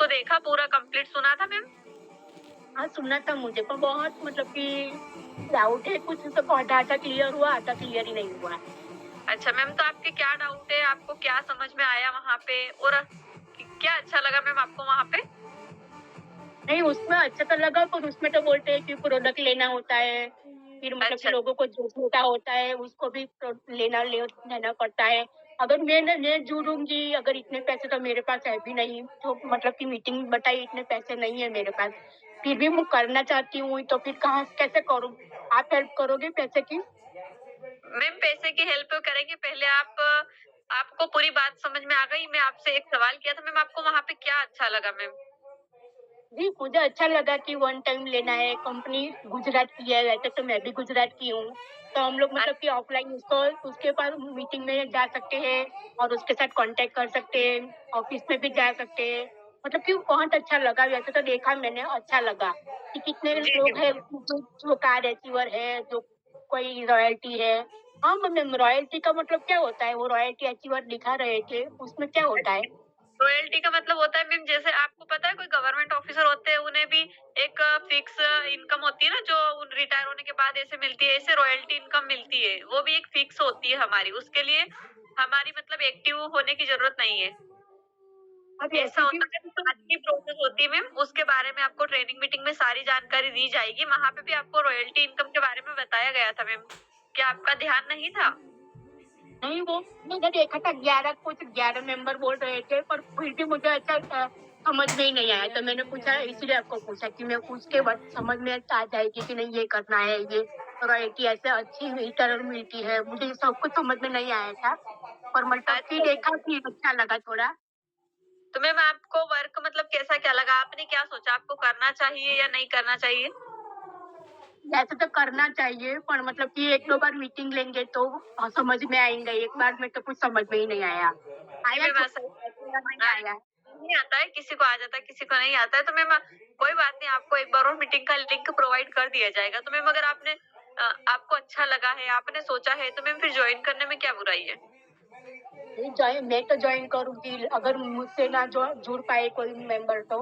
उसको देखा, पूरा कंप्लीट सुना था मैम? हाँ, सुना था मुझे पर बहुत मतलब कि डाउट है कुछ तो आधा क्लियर हुआ, आधा क्लियर ही नहीं हुआ। अच्छा मैम, तो आपके क्या डाउट है? आपको क्या समझ में आया वहाँ पे और क्या अच्छा लगा मैम आपको वहाँ पे? नहीं, उसमें अच्छा तो लगा पर उसमें तो बोलते हैं कि प्रोडक्ट लेना होता है, फिर मतलब कि अच्छा, लोगों को जो छोटा होता है उसको भी लेना पड़ता है। अगर मैं जुड़ूँगी अगर इतने पैसे तो मेरे पास है भी नहीं, जो मतलब कि मीटिंग बताई इतने पैसे नहीं है मेरे पास। फिर भी मैं करना चाहती हूँ तो फिर कहाँ कैसे करूँ? आप हेल्प करोगे पैसे की? मैम पैसे की हेल्प करेंगे, पहले आपको पूरी बात समझ में आ गई? मैं आपसे एक सवाल किया था मैम, आपको वहाँ पे क्या अच्छा लगा मैम? जी, मुझे अच्छा लगा कि वन टाइम लेना है, कंपनी गुजरात की है, वैसे तो मैं भी गुजरात की हूँ। तो हम लोग मतलब कि ऑफलाइन उसको उसके पास मीटिंग में जा सकते हैं और उसके साथ कॉन्टैक्ट कर सकते हैं, ऑफ़िस में भी जा सकते हैं। मतलब कि बहुत अच्छा लगा, वैसे तो देखा मैंने, अच्छा लगा कि कितने जी, लोग हैं जी। जो कार अचीवर है, जो कोई रॉयल्टी है। हाँ, मैम रॉयल्टी का मतलब क्या होता है? वो रॉयल्टी अचीवर दिखा रहे थे, उसमें क्या होता है? रॉयल्टी का मतलब होता है मैम, जैसे आपको पता है कोई गवर्नमेंट ऑफिसर होते हैं, उन्हें भी एक फिक्स इनकम होती है ना, जो उन रिटायर होने के बाद ऐसे मिलती है, ऐसे रॉयल्टी इनकम मिलती है। वो भी एक फिक्स होती है हमारी, उसके लिए हमारी मतलब एक्टिव होने की जरूरत नहीं है। अब ऐसा ऐसे भी होता है, आज की प्रोसेस होती है मैम, उसके बारे में आपको ट्रेनिंग मीटिंग में सारी जानकारी दी जाएगी। वहां पे भी आपको रॉयल्टी इनकम के बारे में बताया गया था मैम। क्या आपका ध्यान नहीं था? नहीं, वो मैंने देखा था 11 मेंबर बोल रहे थे, पर फिर भी मुझे अच्छा समझ में ही नहीं आया, तो मैंने पूछा इसीलिए आपको पूछा कि मैं पूछ के बाद समझ में आ जाएगी कि नहीं ये करना है, ये रॉयल्टी ऐसे अच्छी रिटर्न मिलती है, मुझे ये सब कुछ समझ में नहीं आया था, पर मतलब कि अच्छा, देखा कि अच्छा लगा थोड़ा। तो मैम आपको वर्क मतलब कैसा क्या लगा? आपने क्या सोचा, आपको करना चाहिए या नहीं करना चाहिए? वैसे तो करना चाहिए, पर मतलब कि 1-2 बार मीटिंग लेंगे तो समझ में आएँगे, एक बार में तो कुछ समझ में ही नहीं आया। नहीं आया मैम, ऐसा थोड़ा नहीं आया। नहीं आता है, किसी को आ जाता है, किसी को नहीं आता है। तो मैम कोई बात नहीं, आपको एक बार और मीटिंग का लिंक प्रोवाइड कर दिया जाएगा। तो मैम अगर आपको अच्छा लगा है, आपने सोचा है, तो मैम फिर जॉइन करने में क्या बुराई है? नहीं मैं तो जॉइन करूँगी अगर मुझसे ना जुड़ पाए कोई मेंबर तो।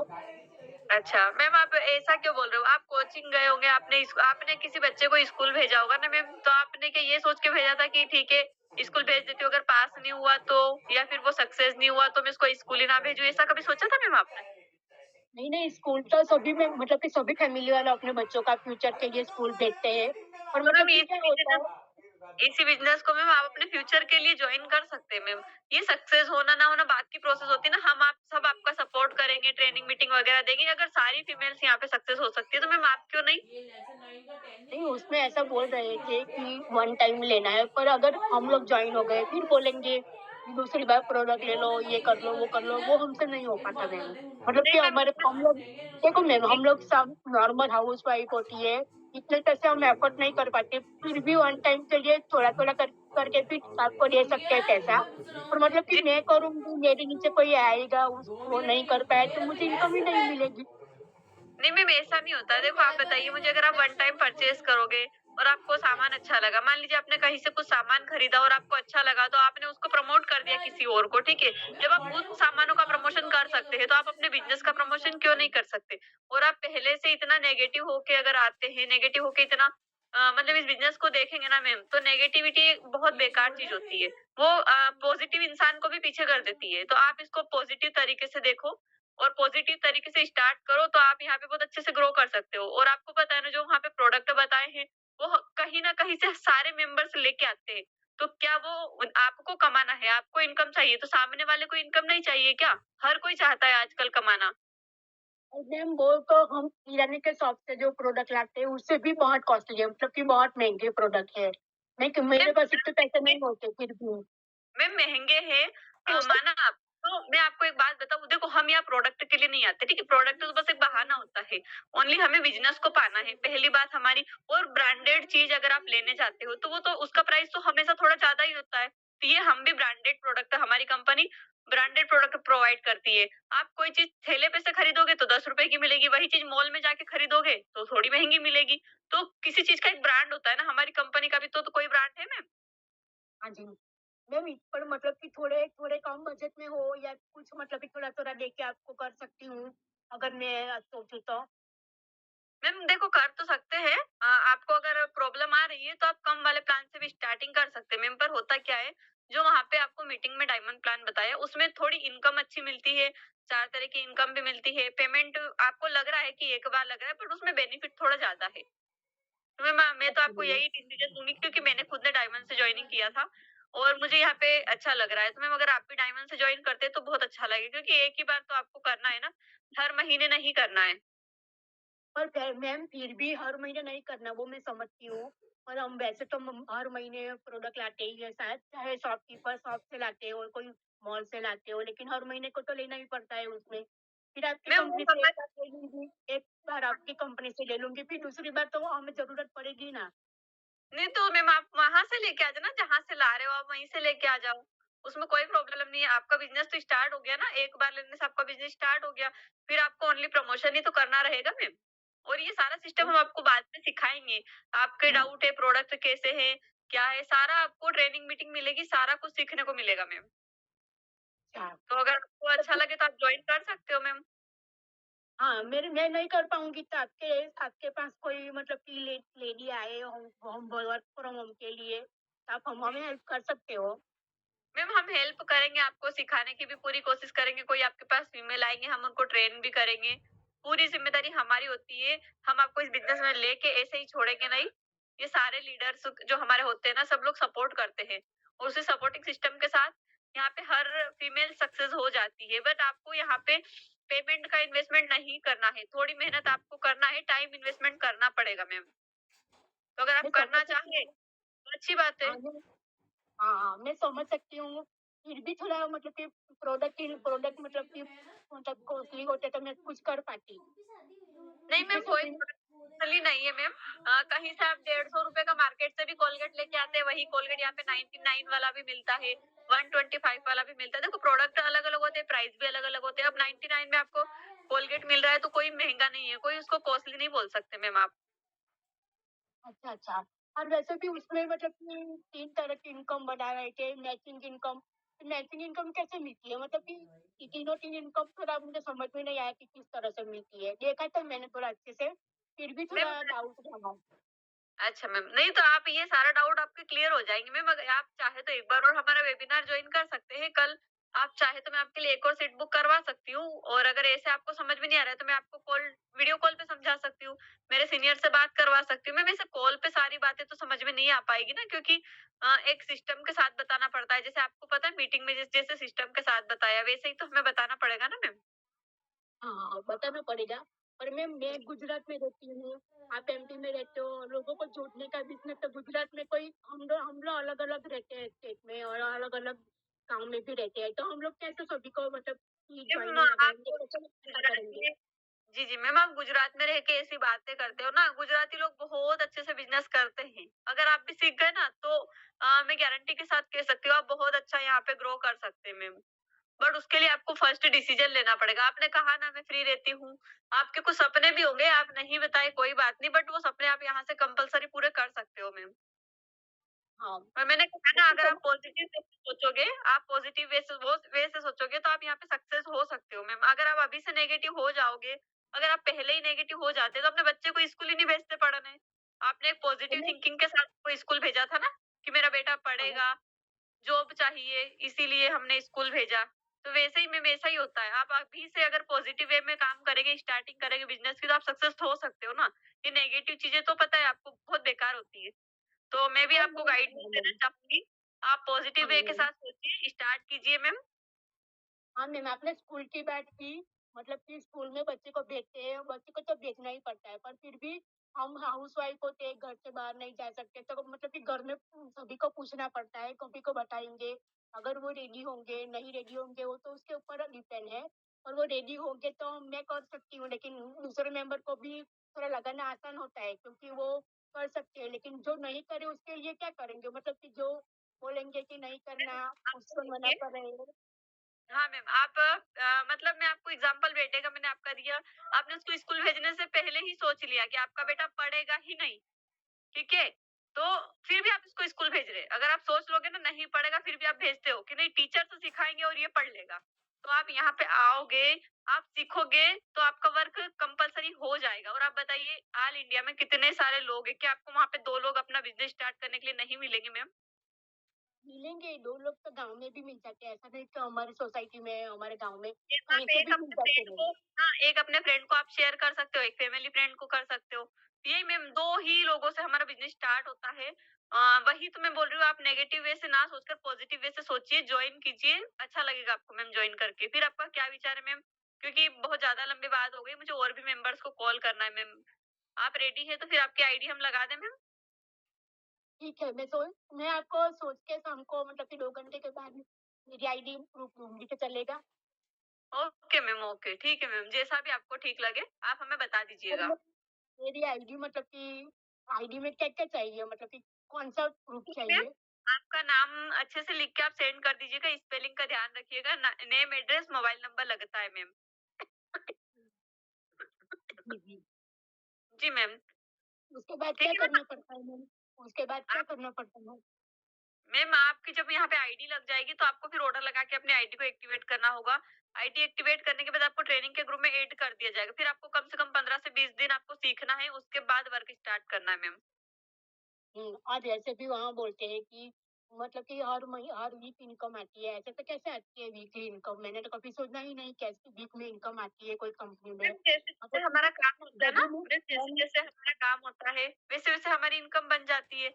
अच्छा, मैम आप ऐसा क्यों बोल रहे हो? आप कोचिंग गए होंगे, आपने किसी बच्चे को स्कूल भेजा होगा ना मैम, तो आपने क्या ये सोच के भेजा था कि ठीक है, स्कूल भेज देती हूँ, अगर पास नहीं हुआ तो, या फिर वो सक्सेस नहीं हुआ तो मैं इसको स्कूल ही ना भेजूँ, ऐसा कभी सोचा था मैम आपने? नहीं, नहीं स्कूल तो सभी में मतलब कि सभी फैमिली वाले अपने बच्चों का फ्यूचर के लिए स्कूल भेजते हैं। और तो मतलब मैम कि क्या होता है इसी बिज़नेस को मैम आप अपने फ्यूचर के लिए जॉइन कर सकते हैं मैम। ये सक्सेस होना ना होना बात की प्रोसेस होती है ना, हम आप सब आपका सपोर्ट करेंगे, ट्रेनिंग मीटिंग वगैरह देंगे। अगर सारी फीमेल्स यहाँ पे सक्सेस हो सकती है, तो मैम आप क्यों नहीं? नहीं उसमें ऐसा बोल रहे थे कि वन टाइम लेना है, पर अगर हम लोग जॉइन हो गए फिर बोलेंगे कि दूसरी बार प्रोडक्ट ले लो, ये कर लो, वो कर लो, वो हमसे नहीं हो पाता मैम। मतलब कि नहीं मैम, हमारे हम लोग देखो मैम हम लोग सब नॉर्मल हाउसवाइफ होती है, इतने पैसे हम एफोर्ड नहीं कर पाते, फिर भी वन टाइम के लिए थोड़ा-थोड़ा करके फिर आपको दे सकते हैं पैसा। और मतलब कि जी मैं करूँगी, मेरे नीचे कोई आएगा वो नहीं कर पाया तो मुझे इनकम ही नहीं मिलेगी। नहीं मैम, ऐसा नहीं होता। देखो आप बताइए मुझे, अगर आप वन टाइम परचेज़ करोगे और आपको सामान अच्छा लगा, मान लीजिए आपने कहीं से कुछ सामान खरीदा और आपको अच्छा लगा, तो आपने उसको प्रमोट कर दिया किसी और को, ठीक है? जब आप उन सामानों का प्रमोशन कर सकते हैं, तो आप अपने बिज़नेस का प्रमोशन क्यों नहीं कर सकते? और आप पहले से इतना नेगेटिव होके अगर आते हैं, नेगेटिव होके इतना मतलब इस बिज़नेस को देखेंगे ना मैम, तो नेगेटिविटी एक बहुत बेकार चीज़ होती है। वो पॉज़िटिव इंसान को भी पीछे कर देती है। तो आप इसको पॉज़िटिव तरीके से देखो और पॉजिटिव तरीके से स्टार्ट करो, तो आप यहाँ पे बहुत अच्छे से ग्रो कर सकते हो। और आपको पता है ना, जो वहाँ पे प्रोडक्ट बताए हैं, वो कहीं न कहीं से सारे मेंबर्स लेके आते हैं। तो क्या वो आपको कमाना है, आपको इनकम चाहिए, तो सामने वाले को इनकम नहीं चाहिए क्या? हर कोई चाहता है आजकल कमाना। और मैम वो तो हम किराने के शॉप से जो प्रोडक्ट लाते हैं उससे भी बहुत कॉस्टली है, मतलब कि बहुत महँगे प्रोडक्ट है। नहीं कि मैम मेरे पास इतने पैसे नहीं होते फिर भी। मैम महँगे हैं, माना आप। तो मैं आपको एक बात बताऊँ, देखो हम यहाँ प्रोडक्ट के लिए नहीं आते, ठीक है? प्रोडक्ट तो बस एक बहाना होता है। ओनली हमें बिज़नेस को पाना है, पहली बात हमारी। और ब्रांडेड चीज़ अगर आप लेने जाते हो, तो वो तो उसका प्राइस तो हमेशा थोड़ा ज़्यादा ही होता है। तो ये हम भी ब्रांडेड प्रोडक्ट, हमारी कंपनी ब्रांडेड प्रोडक्ट प्रोवाइड करती है। आप कोई चीज़ ठेले पे से खरीदोगे तो ₹10 की मिलेगी, वही चीज़ मॉल में जाके खरीदोगे तो थोड़ी महँगी मिलेगी। तो किसी चीज़ का एक ब्रांड होता है ना, हमारी कंपनी का भी तो कोई ब्रांड है मैम। हाँ जी। मैम इस पर मतलब कि थोड़े थोड़े कम बजट में हो या कुछ मतलब कि थोड़ा-थोड़ा देके आपको कर सकती हूँ, अगर मैं सोचूँ तो? मैम देखो कर तो सकते हैं। आपको अगर प्रॉब्लम आ रही है तो आप कम वाले प्लान से भी स्टार्टिंग कर सकते हैं मैम। पर होता क्या है, जो वहाँ पे आपको मीटिंग में डायमंड प्लान बताया उसमें थोड़ी इनकम अच्छी मिलती है, 4 तरह की इनकम भी मिलती है। पेमेंट आपको लग रहा है कि एक बार लग रहा है, बट उसमें बेनिफिट थोड़ा ज़्यादा है। तो मैं तो आपको अच्छा, यही डिसीजन दूँगी क्योंकि मैंने खुद ने डायमंड से जॉइनिंग किया था और मुझे यहाँ पे अच्छा लग रहा है। तो मैम अगर आप भी डायमंड से जॉइन करते हैं तो बहुत अच्छा लगेगा क्योंकि एक ही बार तो आपको करना है ना, हर महीने नहीं करना है। पर मैम फिर भी हर महीने नहीं करना वो मैं समझती हूँ। और हम वैसे तो हर महीने प्रोडक्ट लाते ही है शायद, चाहे शॉपकीपर शॉप से लाते हो, कोई मॉल से लाते हो, लेकिन हर महीने को तो लेना ही पड़ता है उसमें। फिर आपकी मैम वो कंपनी से एक हमारे बार ले लूँगी, एक बार आपकी कंपनी से ले लूँगी, फिर दूसरी बार तो हमें ज़रूरत पड़ेगी ना। नहीं तो मैम आप वहाँ से लेके आ जाना, जहाँ से ला रहे हो आप वहीं से लेके आ जाओ। उसमें कोई प्रॉब्लम नहीं है, आपका बिज़नेस तो स्टार्ट हो गया ना, एक बार लेने से आपका बिज़नेस स्टार्ट हो गया, फिर आपको ओनली प्रमोशन ही तो करना रहेगा मैम। और ये सारा सिस्टम हम आपको बाद में सिखाएँगे। आपके डाउट है प्रोडक्ट कैसे है, क्या है, सारा आपको ट्रेनिंग मीटिंग मिलेगी, सारा कुछ सीखने को मिलेगा मैम। अच्छा, तो अगर आपको अच्छा मतलब लगे तो आप जॉइन कर सकते हो मैम। हाँ, मैं नहीं कर पाऊँगी तो आपके आपके पास कोई मतलब कि लेडी आए home home work from home के लिए, तो आप हम हमें हेल्प कर सकते हो? मैम हम हेल्प करेंगे, आपको सिखाने की भी पूरी कोशिश करेंगे। कोई आपके पास फीमेल आएँगे, हम उनको ट्रेन भी करेंगे। पूरी ज़िम्मेदारी हमारी होती है। हम आपको इस बिज़नेस में लेके ऐसे ही छोड़ेंगे नहीं। ये सारे लीडर्स जो हमारे होते हैं ना, सब लोग सपोर्ट करते हैं। और उसी सपोर्टिंग सिस्टम के साथ यहाँ पे हर फीमेल सक्सेस हो जाती है। बट आपको यहाँ पे पेमेंट का इन्वेस्टमेंट नहीं करना है। थोड़ी मेहनत आपको करना है, टाइम इन्वेस्टमेंट करना पड़ेगा मैम। तो अगर आप मैं समझ करना सकती चाहें, हूँ। तो अच्छी बात है। हाँ, हाँ, मैं समझ सकती हूँ। फिर भी थोड़ा मतलब कि प्रोडक्ट मतलब कॉस्टली होते तो मैं कुछ कर पाती। नहीं इसमें मैम, कोई शॉपिंग पर्सनली नहीं है मैम। कहीं से आप 150 रुपए का मार्केट से भी कोलगेट लेके आते हैं, वही कोलगेट यहाँ पे 99 वाला भी मिलता है, 125 वाला भी मिलता है। देखो प्रोडक्ट अलग अलग होते हैं, प्राइस भी अलग अलग होते हैं। अब 99 में आपको कोलगेट मिल रहा है तो कोई महंगा नहीं है, कोई उसको कॉस्टली नहीं बोल सकते मैम आप। अच्छा, अच्छा। और वैसे भी उसमें मतलब कि 3 तरह की इनकम बना रहे थे, मैचिंग इनकम कैसे मिलती है? मतलब कि ये तीनों 3 इनकम थोड़ा मुझे समझ में नहीं आया कि किस तरह से मिलती है। देखा था मैंने थोड़ा अच्छे से, फिर भी मैम थोड़ा डाउट था। अच्छा मैम, नहीं तो आप ये सारा डाउट आपके क्लियर हो जाएँगे मैम। अगर आप चाहे तो एक बार और हमारा वेबिनार जॉइन कर सकते हैं कल। आप चाहे तो मैं आपके लिए एक और सीट बुक करवा सकती हूँ और अगर ऐसे आपको समझ में नहीं आ रहा है तो मैं आपको वीडियो कॉल पे समझा सकती हूँ। मेरे सीनियर से बात करवा सकती हूँ। मैम ऐसे कॉल पे सारी बातें तो समझ में नहीं आ पाएगी ना क्योंकि एक सिस्टम के साथ बताना पड़ता है। जैसे आपको पता है मीटिंग में जिस जैसे सिस्टम के साथ बताया वैसे ही तो हमें बताना पड़ेगा ना मैम। हाँ, हाँ, बताना पड़ेगा। पर मैं गुजरात में रहती हूँ, आप एमपी में रहते हो, लोगों को जोड़ने का बिज़नेस तो गुजरात में कोई हम लोग अलग-अलग रहते हैं स्टेट में और अलग-अलग गाँव में भी रहते हैं, तो हम लोग कैसे सभी को मतलब कि मैम जॉइनिंग लगाएँगे, आप कैसे पता करेंगे? गुजराती जी, जी। मैम आप गुजरात में रह के ऐसी बातें करते हो ना, गुजराती लोग बहुत अच्छे से बिज़नेस करते हैं। अगर आप भी सीख गए ना तो मैं गारंटी के साथ कह सकती हूँ आप बहुत अच्छा यहाँ पे ग्रो कर सकते हैं मैम। बट उसके लिए आपको फर्स्ट डिसीज़न लेना पड़ेगा। आपने कहा ना मैं फ्री रहती हूँ, आपके कुछ सपने भी होंगे, आप नहीं बताए कोई बात नहीं बट वो सपने आप यहाँ से कंपल्सरी पूरे कर सकते हो मैम। हाँ, और मैंने कहा मैं ना तो अगर आप सम पॉजिटिव वे से सोचोगे, आप पॉजिटिव वे से सोचोगे तो आप यहाँ पे सक्सेस हो सकते हो मैम। अगर आप अभी से नेगेटिव हो जाओगे, अगर आप पहले ही नेगेटिव हो जाते तो अपने बच्चे को स्कूल ही नहीं भेजते पढ़ने। आपने एक पॉजिटिव मैंने थिंकिंग के साथ उसको स्कूल भेजा था ना, कि मेरा बेटा हाँ, पढ़ेगा, जॉब चाहिए इसीलिए हमने स्कूल भेजा। तो वैसे ही मैम ऐसा ही होता है। आप अभी से अगर पॉजिटिव वे में काम करेंगे, स्टार्टिंग करेंगे बिज़नेस की तो आप सक्सेस हो सकते हो ना। ये नेगेटिव चीज़ें तो पता है आपको बहुत बेकार होती है। तो मैं भी हाँ, आपको गाइडेंस हाँ, देना मैम। चाहूँगी। आप पॉज़िटिव हाँ, वे के मैम। साथ सोचिए, स्टार्ट कीजिए मैम। हाँ मैम, आपने स्कूल की बात की, मतलब कि स्कूल में बच्चे को भेजते हैं, बच्चे को तो भेजना ही पड़ता है, पर फिर भी हम हाउसवाइफ होते हैं, घर से बाहर नहीं जा सकते, तो मतलब कि घर में सभी को पूछना पड़ता है, कभी को बताएँगे, अगर वो रेडी होंगे, नहीं रेडी होंगे, वो तो उसके ऊपर डिपेंड है। और वो रेडी होंगे तो मैं कर सकती हूँ, लेकिन दूसरे मेंबर को भी थोड़ा लगाना आसान होता है, क्योंकि वो कर सकते हैं, लेकिन जो नहीं करे उसके लिए क्या करेंगे? मतलब कि जो बोलेंगे कि नहीं मैम करना, आप तो उसको मना देखिए कर रहे हैं। हाँ मैम, आप मतलब मैं आपको एग्ज़ाम्पल बेटे का मैंने आपका दिया। आपने उसको स्कूल भेजने से पहले ही सोच लिया कि आपका बेटा पढ़ेगा ही नहीं, ठीक है? तो फिर भी आप इसको स्कूल भेज रहे हैं। अगर आप सोच लोगे ना नहीं पढ़ेगा फिर भी आप भेजते हो कि नहीं टीचर तो सिखाएँगे और ये पढ़ लेगा। तो आप यहाँ पे आओगे, आप सीखोगे तो आपका वर्क कंपल्सरी हो जाएगा और आप बताइए ऑल इंडिया में कितने सारे लोग हैं, क्या आपको वहाँ पे 2 लोग अपना बिज़नेस स्टार्ट करने के लिए नहीं मिलेंगे मैम? मिलेंगे 2 लोग तो गाँव में भी मिल जाते हैं, ऐसा नहीं कि हमारी सोसाइटी में, हमारे गाँव में फिर कहीं आप पे एक भी मिल अपने जाते फ्रेंड हैं। को हाँ, एक अपने फ्रेंड को आप शेयर कर सकते हो, एक फैमिली फ्रेंड को कर सकते हो। यही मैम 2 ही लोगों से हमारा बिज़नेस स्टार्ट होता है। वही तो मैं बोल रही हूँ आप नेगेटिव वे से ना सोचकर पॉजिटिव वे से सोचिए, जॉइन कीजिए, अच्छा लगेगा आपको मैम जॉइन करके। फिर आपका क्या विचार है मैम? क्योंकि बहुत ज़्यादा लंबी बात हो गई, मुझे और भी मेंबर्स को कॉल करना है मैम। आप रेडी हैं तो फिर आपकी आईडी हम लगा दें मैम? ठीक है, मैं आपको सोच के शाम को मतलब कि 2 घंटे के बाद मेरी आईडी प्रूफ दूँगी तो चलेगा? ओके मैम, ओके, ठीक है मैम, जैसा भी आपको ठीक लगे, आप हमें बता और दीजिएगा। मेरी आईडी मतलब कि आईडी में क्या-क्या चाहिए? मतलब कि कौन-सा प्रूफ ठीक है मैम, चाहिए? आपका नाम अच्छे से लिख के आप सेंड कर दीजिएगा, स्पेलिंग का ध्यान रखिएगा, नेम, एड्रेस, मोबाइल नंबर लगता है मैम। जी, जी। जी मैम, उसके बाद ठीक क्या है मैम। करना पड़ता है मैम? उसके बाद क्या आप करना पड़ता है? मैम आपकी जब यहाँ पे आईडी लग जाएगी तो आपको फिर ऑर्डर लगा के अपनी आईडी को एक्टिवेट करना होगा। आईडी एक्टिवेट करने के बाद आपको ट्रेनिंग के ग्रुप में ऐड कर दिया जाएगा। फिर आपको कम से कम 15 से 20 दिन आपको सीखना है, उसके बाद वर्क स्टार्ट करना है मैम। और जैसे भी वहाँ बोलते हैं कि मतलब कि हर वीक इनकम आती है, ऐसे तो कैसे आती है वीकली इनकम? मैंने तो कभी सोचा ही नहीं कैसे वीक में इनकम आती है कोई कंपनी में। मैम जैसे-जैसे मतलब कि हमारा काम होता है जब ना, भी मैम मैंने जैसे-जैसे हमारा काम होता है, वैसे-वैसे हमारी इनकम बन जाती है।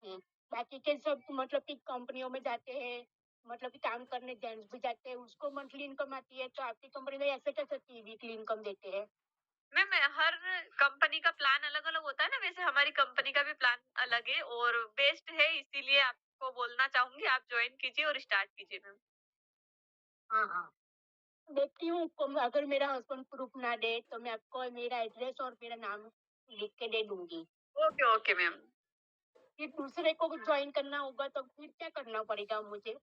हुँ, बाकी के सब मतलब कि कंपनियों में जाते हैं, मतलब कि काम करने जेंट्स भी जाते हैं, उसको मंथली इनकम आती है, तो आपकी कंपनी में ऐसे कैसे कि वीकली इनकम देते हैं? मैम हर कंपनी का प्लान अलग-अलग होता है ना, वैसे हमारी कंपनी का भी प्लान अलग है और बेस्ट है, इसीलिए आपको बोलना चाहूँगी आप जॉइन कीजिए और स्टार्ट कीजिए मैम। हाँ, हाँ। देखती हूँ कम अगर मेरा हस्बैंड प्रूफ ना दे, तो मैं आपको मेरा एड्रेस और मेरा नाम लिख के दे दूँगी। Okay, okay ma'am. फिर दूसरे को जॉइन करना होगा तो फिर क्या करना पड़ेगा मुझे?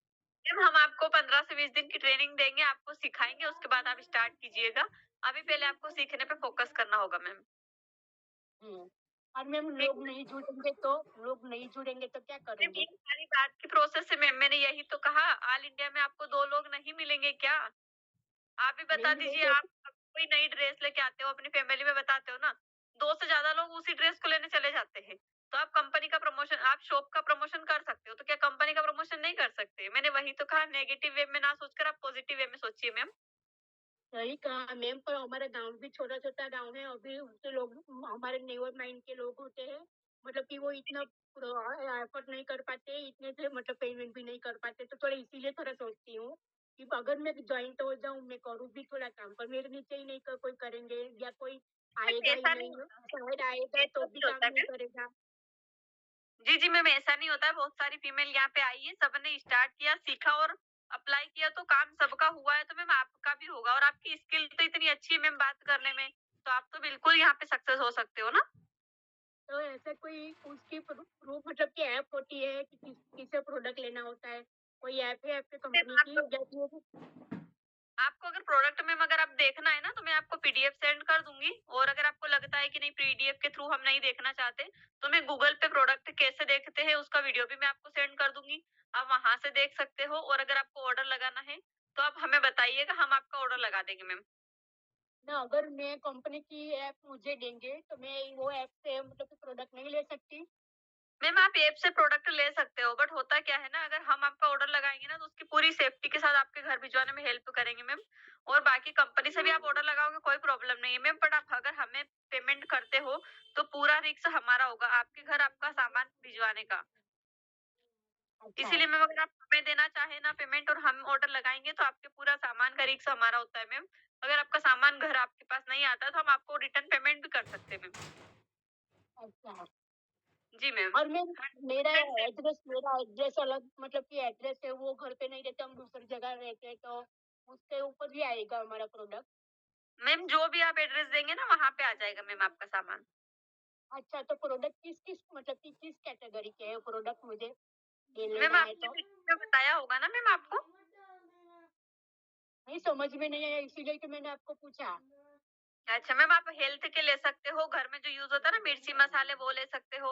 मैम हम आपको 15 से 20 दिन की ट्रेनिंग देंगे, आपको सिखाएँगे, उसके बाद आप स्टार्ट कीजिएगा। अभी पहले आपको सीखने पे फोकस करना होगा मैम। हुँ। और मैम ठीक है? लोग नहीं जुड़ेंगे तो क्या मैम ये करेंगे? सारी बात की प्रोसेस है मैम, मैंने यही तो कहा, ऑल इंडिया में आपको 2 लोग नहीं मिलेंगे क्या? आप ही नहीं बता दीजिए, मिलेंगे आप कोई नई ड्रेस लेके आते हो, अपनी फैमिली में बताते हो ना, 2 से ज़्यादा लोग उसी ड्रेस को लेने चले जाते हैं। तो आप कंपनी का प्रमोशन आप शॉप का प्रमोशन कर सकते हो, तो क्या कंपनी का प्रमोशन नहीं कर सकते? मैंने वही तो कहा नेगेटिव वे में ना सोचकर आप पॉजिटिव वे में सोचिए मैम। सही कहा मैम पर हमारा गाँव भी छोटा-छोटा गाँव है, अभी उसके लोग हमारे नेबर माइंड के लोग होते हैं, मतलब कि वो इतना एफर्ट नहीं कर पाते, इतने से मतलब पेमेंट भी नहीं कर पाते, तो थोड़ा इसीलिए थोड़ा सोचती हूँ कि अगर मैं जॉइंट हो जाऊँ, मैं करूँ भी थोड़ा काम, पर मेरे नीचे ही नहीं कोई करेंगे या कोई मैम आएगा ही ऐसा नहीं नहीं, होता, शायद आएगा ऐसा तो भी नहीं काम होता नहीं मैम। करेगा। जी, जी मैम ऐसा नहीं होता है, बहुत सारी फीमेल यहाँ पे आई है, सबने स्टार्ट किया, सीखा और अप्लाई किया तो काम सबका हुआ है, तो मैम आपका भी होगा और आपकी स्किल तो इतनी अच्छी है मैम बात करने में, तो आप तो बिल्कुल यहाँ पे सक्सेस हो सकते हो ना। तो ऐसा कोई उसकी प्रूफ मतलब कि ऐप होती है कि किससे प्रोडक्ट लेना होता है? कोई ऐप है आपकी मैम कंपनी की आप या फिर आपको अगर प्रोडक्ट मैम अगर आप देखना है ना, तो मैं आपको पीडीएफ सेंड कर दूँगी और अगर आपको लगता है कि नहीं पीडीएफ के थ्रू हम नहीं देखना चाहते, तो मैं गूगल पे प्रोडक्ट कैसे देखते हैं उसका वीडियो भी मैं आपको सेंड कर दूँगी। आप वहाँ से देख सकते हो और अगर आपको ऑर्डर लगाना है, तो आप हमें बताइएगा, हम आपका ऑर्डर लगा देंगे मैम। ना अगर मैं कंपनी की ऐप मुझे देंगे तो मैं वो ऐप से मतलब कि प्रोडक्ट नहीं ले सकती? मैम आप ऐप से प्रोडक्ट ले सकते हो, बट होता क्या है ना, अगर हम आपका ऑर्डर लगाएँगे ना, तो उसकी पूरी सेफ्टी के साथ आपके घर भिजवाने में हेल्प करेंगे मैम और बाकी कंपनी से भी आप ऑर्डर लगाओगे कोई प्रॉब्लम नहीं है मैम, बट आप अगर हमें पेमेंट करते हो, तो पूरा रिस्क हमारा होगा, आपके घर आपका सामान भिजवाने का। अच्छा, इसीलिए मैम अगर आप हमें देना चाहें ना पेमेंट और हम ऑर्डर लगाएँगे, तो आपके पूरा सामान का रिस्क हमारा होता है मैम। अगर आपका सामान घर आपके पास नहीं आता, तो हम आपको रिटर्न पेमेंट भी कर सकते हैं मैम। अच्छा। जी मैम। और मैं 100% सेफ। मेरा एड्रेस अलग मतलब कि एड्रेस है वो घर पे नहीं रहते, हम दूसरी जगह रहते हैं तो उसके ऊपर भी आएगा हमारा प्रोडक्ट? मैम जो भी आप एड्रेस देंगे ना, वहाँ पे आ जाएगा मैम आपका सामान। अच्छा तो प्रोडक्ट किस-किस मतलब कि किस कैटेगरी के हैं प्रोडक्ट मुझे ये मैम लेना है आपने तो? वीडियो में बताया होगा ना मैम आपको? नहीं समझ में नहीं आया इसीलिए तो मैंने आपको पूछा। अच्छा मैम, आप हेल्थ के ले सकते हो, घर में जो यूज होता है ना मिर्ची मसाले वो ले सकते हो,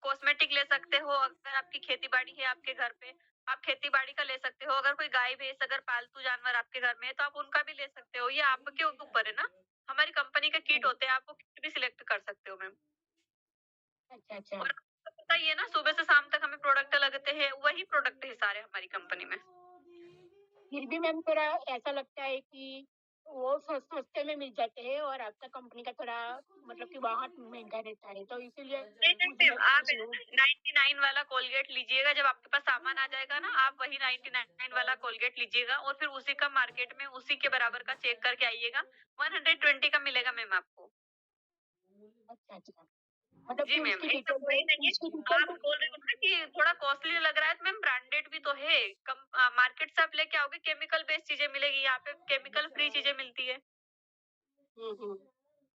कॉस्मेटिक ले सकते हो, अगर आपकी खेती बाड़ी है आपके घर पे आप खेती बाड़ी का ले सकते हो, अगर कोई गाय भैंस अगर पालतू जानवर आपके घर में है तो आप उनका भी ले सकते हो, ये आपके ऊपर है ना। हमारी कंपनी के किट होते हैं, आपको किट भी सिलेक्ट कर सकते हो मैम। अच्छा, अच्छा। और आपको पता ही है ना, सुबह से शाम तक हमें प्रोडक्ट लगते हैं, वही प्रोडक्ट है सारे हमारी कंपनी में। फिर भी मैम थोड़ा ऐसा लगता है कि वो सस्ते में मिल जाते हैं और आपका कंपनी का थोड़ा मतलब कि वहाँ महँगा रहता है, तो इसीलिए नहीं, नहीं मुझे मैम, लगा आप कि लो। 99 वाला कोलगेट लीजिएगा, जब आपके पास सामान आ जाएगा ना, आप वही 99 वाला कोलगेट लीजिएगा और फिर उसी का मार्केट में उसी के बराबर का चेक करके आइएगा, 120 का मिलेगा मैम आपको। अच्छा, अच्छा। मतलब कि जी मैम, उसकी एकदम डिटेल वही नहीं है। उसकी डिटेल आप बोल रहे हो ना कि थोड़ा कॉस्टली लग रहा है, तो मैम ब्रांडेड भी तो है। मार्केट से आप लेके आओगे केमिकल बेस्ड चीज़ें मिलेगी, यहाँ पे केमिकल फ्री चीज़ें मिलती है। हुँ, हुँ।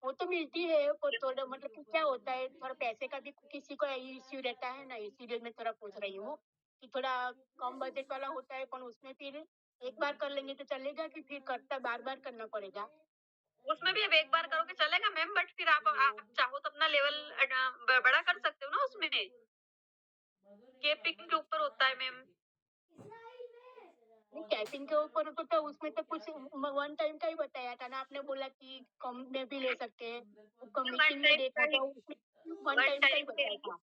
वो तो मिलती है पर थोड़ा मतलब कि क्या होता है थोड़ा पैसे का भी किसी को इश्यू रहता है ना, इसीलिए मैं थोड़ा पूछ रही हूँ कि थोड़ा कम बजट वाला होता है पर उसमें फिर एक बार कर लेंगे तो चलेगा कि फिर करता बार-बार करना पड़ेगा? उसमें भी अब एक बार करोगे चलेगा मैम, बट फिर आप चाहो तो अपना लेवल बड़ा कर सकते हो ना उसमें। केक पिकिंग के ऊपर होता है मैम। नहीं कैपिंग के ऊपर तो उसमें तो कुछ वन टाइम का ही बताया था ना, आपने बोला कि कम में भी ले सकते हैं। वो वन मीटिंग में टाइम का देखा ही, था उसमें वन वन टाइम का ही टाइम के बताया लिए था।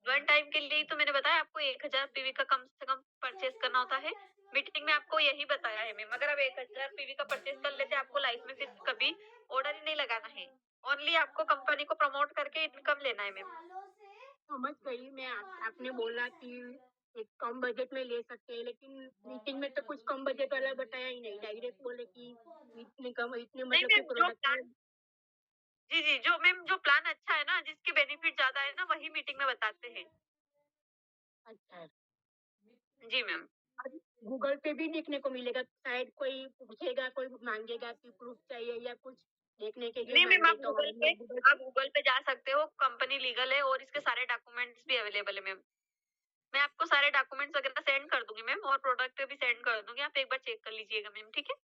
वन टाइम के लिए ही तो मैंने बताया आपको 1000 पीवी का कम से कम परचेज करना होता है। मीटिंग में आपको यही बताया है मैम, अगर आप 1000 पीवी का परचेज कर लेते आपको लाइफ में फिर कभी ऑर्डर ही नहीं लगाना है। ओनली आपको कंपनी को प्रमोट करके इनकम लेना है मैम। समझ गई मैं आपने बोला कि एक कम बजट में ले सकते हैं, लेकिन मीटिंग में तो कुछ कम बजट वाला बताया ही नहीं। डायरेक्ट बोले कि इतने कम इतने नहीं मतलब कि मैम, जो प्रोडक्ट है। प्लान, जी, जी, जो मैम जो प्लान अच्छा है ना, जिसके बेनिफिट ज़्यादा है ना, वही मीटिंग में बताते हैं। अच्छा। जी मैम। और गूगल पे भी देखने को मिलेगा, शायद कोई पूछेगा, कोई माँगेगा कि प्रूफ चाहिए या कुछ देखने के लिए नहीं मैम, माँगे तो मैं गूगल आप गूगल पे जा सकते हो, कंपनी लीगल है और इसके सारे डॉक्यूमेंट्स भी अवेलेबल है मैम। मैं आपको सारे डॉक्यूमेंट्स वगैरह सेंड कर दूँगी मैम और प्रोडक्ट भी सेंड कर दूँगी, आप एक बार चेक कर लीजिएगा मैम, ठीक है?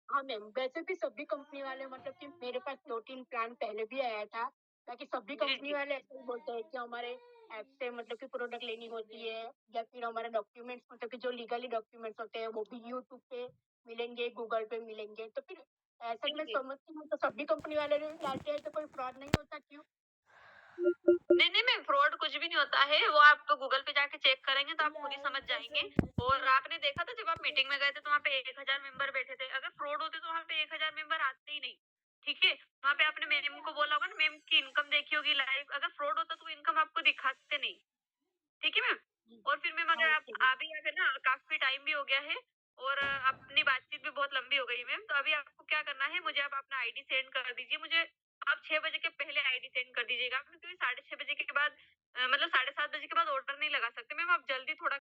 हाँ मैम, वैसे भी सभी कंपनी वाले मतलब कि मेरे पास 2-3 प्लान पहले भी आया था, ताकि सभी जी, कंपनी जी। वाले ऐसे ही बोलते हैं कि हमारे ऐप से मतलब कि प्रोडक्ट लेनी होती है या फिर हमारे डॉक्यूमेंट्स मतलब कि जो लीगली डॉक्यूमेंट्स होते हैं वो भी यूट्यूब पे मिलेंगे, गूगल पे मिलेंगे। तो फिर ऐसा जी, मैं जी। समझती हूँ तो सभी कंपनी वाले डालते हैं तो कोई फ्रॉड नहीं होता क्यों? नहीं, नहीं मैम, फ्रॉड कुछ भी नहीं होता है, वो आप तो गूगल पे जाके चेक करेंगे तो आप खुद ही समझ जाएँगे। और आपने देखा था जब आप मीटिंग में गए थे तो वहाँ पे 1000 मेंबर बैठे थे, अगर फ्रॉड होते तो वहाँ पे 1000 मेंबर आते ही नहीं, ठीक है? वहाँ पे आपने मैम को बोला होगा ना, मैम की इनकम देखी होगी लाइव, अगर फ्रॉड होता तो वो इनकम आपको दिखाते नहीं। ठीक है मैम। हुँ। और फिर मैम हाँ, अगर आप ओके। आ भी गए थे ना, काफ़ी टाइम भी हो गया है और अपनी बातचीत भी बहुत लंबी हो गई मैम, तो अभी आपको क्या करना है, मुझे आप अपना आईडी सेंड कर दीजिए। मुझे आप 6 बजे के पहले आईडी सेंड कर दीजिएगा, क्योंकि साढ़े 6 बजे के बाद मतलब साढ़े 7 बजे के बाद ऑर्डर नहीं लगा सकते मैम, आप जल्दी थोड़ा